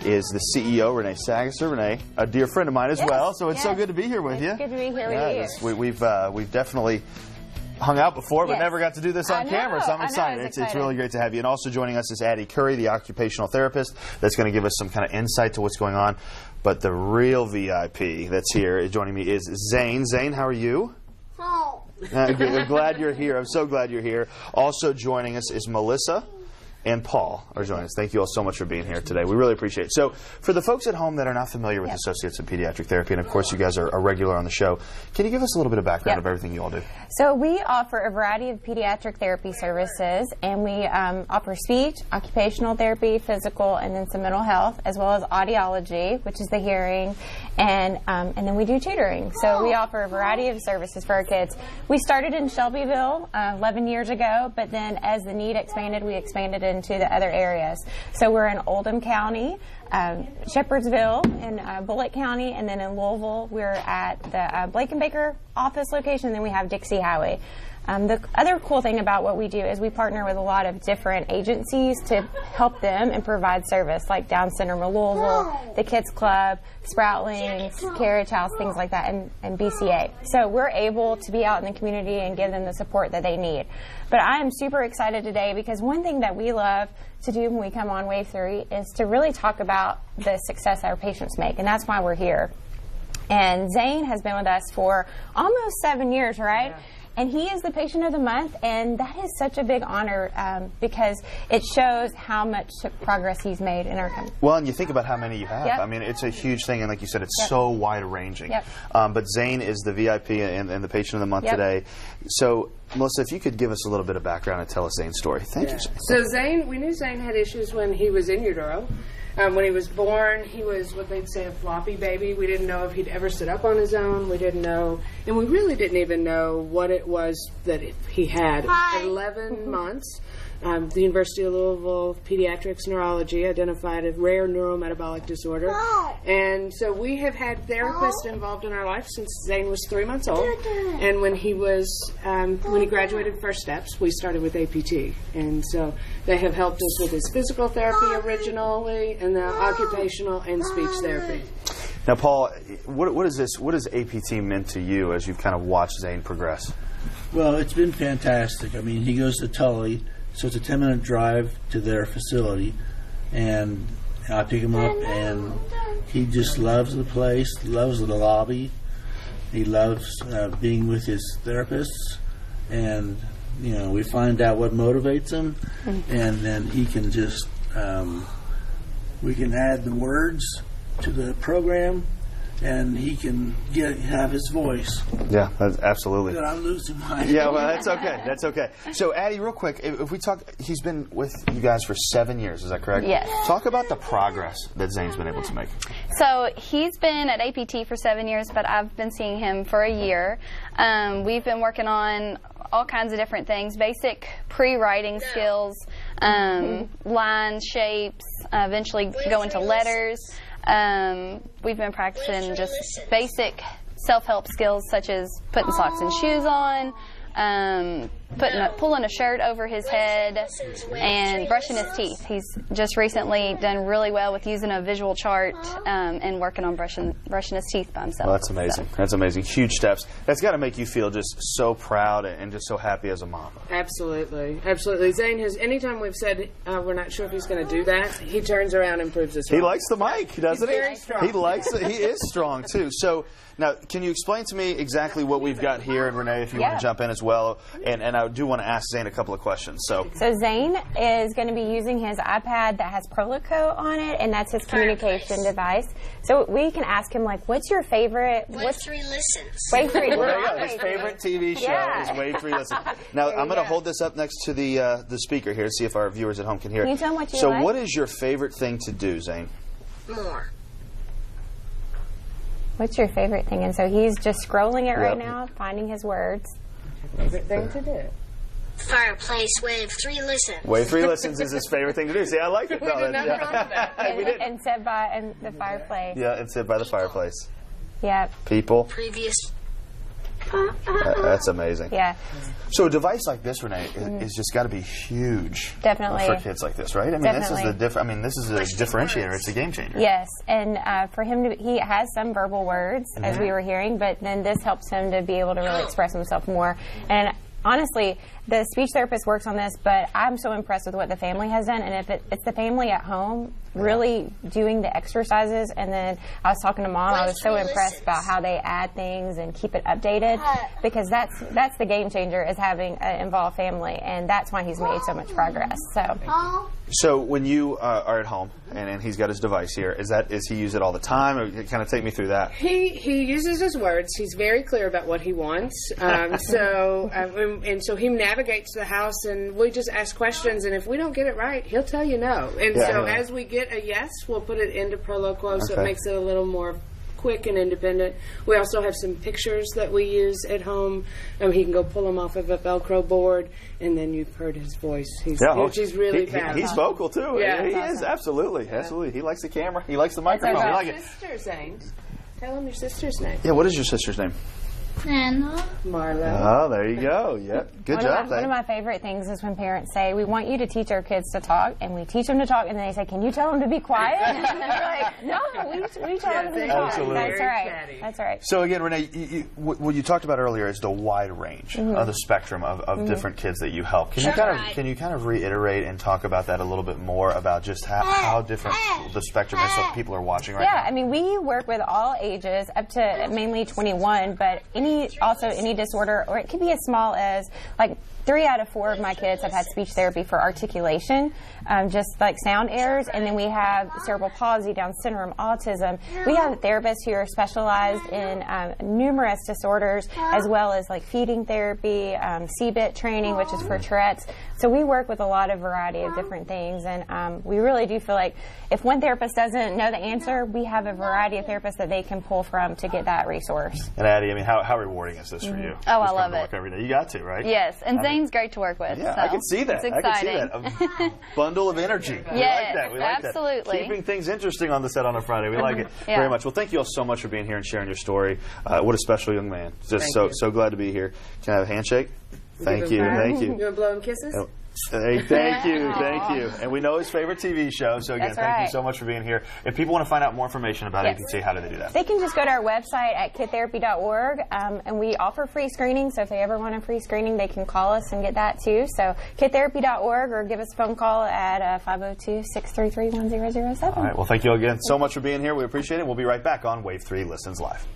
is the CEO, Renee Sagasser. Renee, a dear friend of mine as well, so it's so good to be here with you. It's good to be here with you. We've definitely hung out before, but never got to do this on camera, so I'm excited. It's really great to have you. And also joining us is Addie Curry, the occupational therapist, that's going to give us some kind of insight to what's going on. But the real VIP that's here, joining me, is Zane. Zane, how are you? I'm glad you're here. I'm so glad you're here. Also joining us is Melissa and Paul are joining us. Thank you all so much for being here today. We really appreciate it. So for the folks at home that are not familiar with Associates in Pediatric Therapy, and of course you guys are regular on the show, can you give us a little bit of background of everything you all do? So we offer a variety of pediatric therapy services, and we offer speech, occupational therapy, physical, and then some mental health, as well as audiology, which is the hearing, and then we do tutoring. So we offer a variety of services for our kids. We started in Shelbyville 11 years ago, but then as the need expanded, we expanded into the other areas. So we're in Oldham County, Shepherdsville, in Bullitt County, and then in Louisville we're at the Blake and Baker office location, and then we have Dixie Highway. The other cool thing about what we do is we partner with a lot of different agencies to help them and provide service, like Down Syndrome of Louisville, the Kids Club, Sproutlings, Carriage House, things like that, and BCA. So we're able to be out in the community and give them the support that they need. But I am super excited today because one thing that we love to do when we come on Wave 3 is to really talk about the success our patients make, and that's why we're here. And Zane has been with us for almost 7 years, right? Yeah. And he is the patient of the month, and that is such a big honor because it shows how much progress he's made in our company. Well, and you think about how many you have. I mean, it's a huge thing, and like you said, it's so wide-ranging. But Zane is the VIP and the patient of the month today. So, Melissa, if you could give us a little bit of background and tell us Zane's story. Thank you, Zane. So Zane, we knew Zane had issues when he was in utero. When he was born, he was what they'd say a floppy baby. We didn't know if he'd ever sit up on his own. We didn't know, and we really didn't even know what it was that he had. At 11 months, the University of Louisville Pediatrics Neurology identified a rare neurometabolic disorder. And so we have had therapists involved in our life since Zane was 3 months old. And when he was, when he graduated First Steps, we started with APT. And so they have helped us with his physical therapy originally, and the occupational and speech therapy. Now, Paul, what has APT meant to you as you've kind of watched Zane progress? Well, it's been fantastic. I mean, he goes to Tully, so it's a 10-minute drive to their facility, and I pick him up, and he just loves the place, loves the lobby. He loves being with his therapists, and you know, we find out what motivates him, and then he can just we can add the words to the program, and he can have his voice. Yeah, that's absolutely. But I'm losing my. Yeah, well, that's okay. That's okay. So, Addie, real quick, if we talk, he's been with you guys for 7 years. Is that correct? Yes. Talk about the progress that Zane's been able to make. So he's been at APT for 7 years, but I've been seeing him for a year. We've been working on all kinds of different things, basic pre-writing skills, line shapes, eventually go into letters. We've been practicing just basic self-help skills such as putting socks and shoes on, pulling a shirt over his head, and brushing his teeth. He's just recently done really well with using a visual chart and working on brushing his teeth by himself. Well, that's amazing. So. That's amazing. Huge steps. That's got to make you feel just so proud and just so happy as a mom. Absolutely. Absolutely. Zane has, anytime we've said we're not sure if he's going to do that, he turns around and proves us wrong. He likes the mic, doesn't he? Very strong. He likes it. He is strong, too. So, now, can you explain to me exactly what we've got here? And Renee, if you want to jump in as well. And I do want to ask Zane a couple of questions. So Zane is going to be using his iPad that has Prolico on it, and that's his communication device. So we can ask him, like, what's your favorite? Wave3 listens. Wave3. Well, there you go. His favorite TV show is Wave3 Listen. Now, I'm going to hold this up next to the speaker here to see if our viewers at home can hear it. Can you tell him what you So like? what is your favorite thing to do, Zane? More. What's your favorite thing? And so he's just scrolling it right now, finding his words. Favorite thing to do. Fireplace, Wave3 listens. Wave3 Listens is his favorite thing to do. See, I like it. We did not promise that. And sit by the fireplace. Yeah, and sit by the fireplace. Yep. People. Previous That's amazing. Yeah. So a device like this, Renee, is just got to be huge. Definitely. For kids like this, right? I mean, Definitely. this is a differentiator. It's a game changer. Yes, and for him to, he has some verbal words, as we were hearing, but then this helps him to be able to really express himself more. And honestly, the speech therapist works on this, but I'm so impressed with what the family has done. And if it's the family at home really doing the exercises, and then I was talking to Mom, I was so impressed about how they add things and keep it updated, because that's the game changer, is having an involved family, and that's why he's made so much progress. So when you are at home and he's got his device here, is he use it all the time? Or kind of take me through that. He uses his words. He's very clear about what he wants. And so he navigates the house, and we just ask questions. And if we don't get it right, he'll tell you no. And as we get a yes, we'll put it into Proloquo, so it makes it a little more quick and independent. We also have some pictures that we use at home. He can go pull them off of a Velcro board, and then you've heard his voice. He's really fast. He's vocal too. Yeah, he is absolutely. He likes the camera. He likes the microphone. Tell I like your sister, Zane. Tell him your sister's name. Yeah. What is your sister's name? Nana. Marlo. Oh, there you go. Yep. Good job. One of my favorite things is when parents say, we want you to teach our kids to talk, and we teach them to talk, and then they say, can you tell them to be quiet? And they're like, no, we tell them to talk. Absolutely. That's right. That's right. So again, Renee, what you talked about earlier is the wide range of the spectrum of different kids that you help. Can you kind of reiterate and talk about that a little bit more, about just how different the spectrum is that people are watching right now? Yeah, I mean, we work with all ages up to mainly 21, but any disorder, or it could be as small as like 3 out of 4 of my kids have had speech therapy for articulation, just like sound errors, and then we have cerebral palsy, Down syndrome, autism. We have therapists who are specialized in numerous disorders, as well as like feeding therapy, CBIT training, which is for Tourette's. So we work with a lot of variety of different things, and we really do feel like if one therapist doesn't know the answer, we have a variety of therapists that they can pull from to get that resource. And Addie, I mean, how rewarding is this for you? Oh, I Just love coming to it. work every day. You got to, right? Yes, and Zane's great to work with. Yeah, so I can see that. It's exciting. I can see that. A bundle of energy. We Yes, like that. We like absolutely. that. Keeping things interesting on the set on a Friday. We like it very much. Well, thank you all so much for being here and sharing your story. What a special young man. Just so glad to be here. Can I have a handshake? Thank you. Thank you. You want to blow him kisses? Hey, thank you. And we know his favorite TV show, so again, thank you so much for being here. If people want to find out more information about APT, how do they do that? They can just go to our website at kidtherapy.org, and we offer free screening, so if they ever want a free screening, they can call us and get that too. So kidtherapy.org, or give us a phone call at 502-633-1007. All right, well, thank you again so much for being here. We appreciate it. We'll be right back on Wave 3 Listens Live.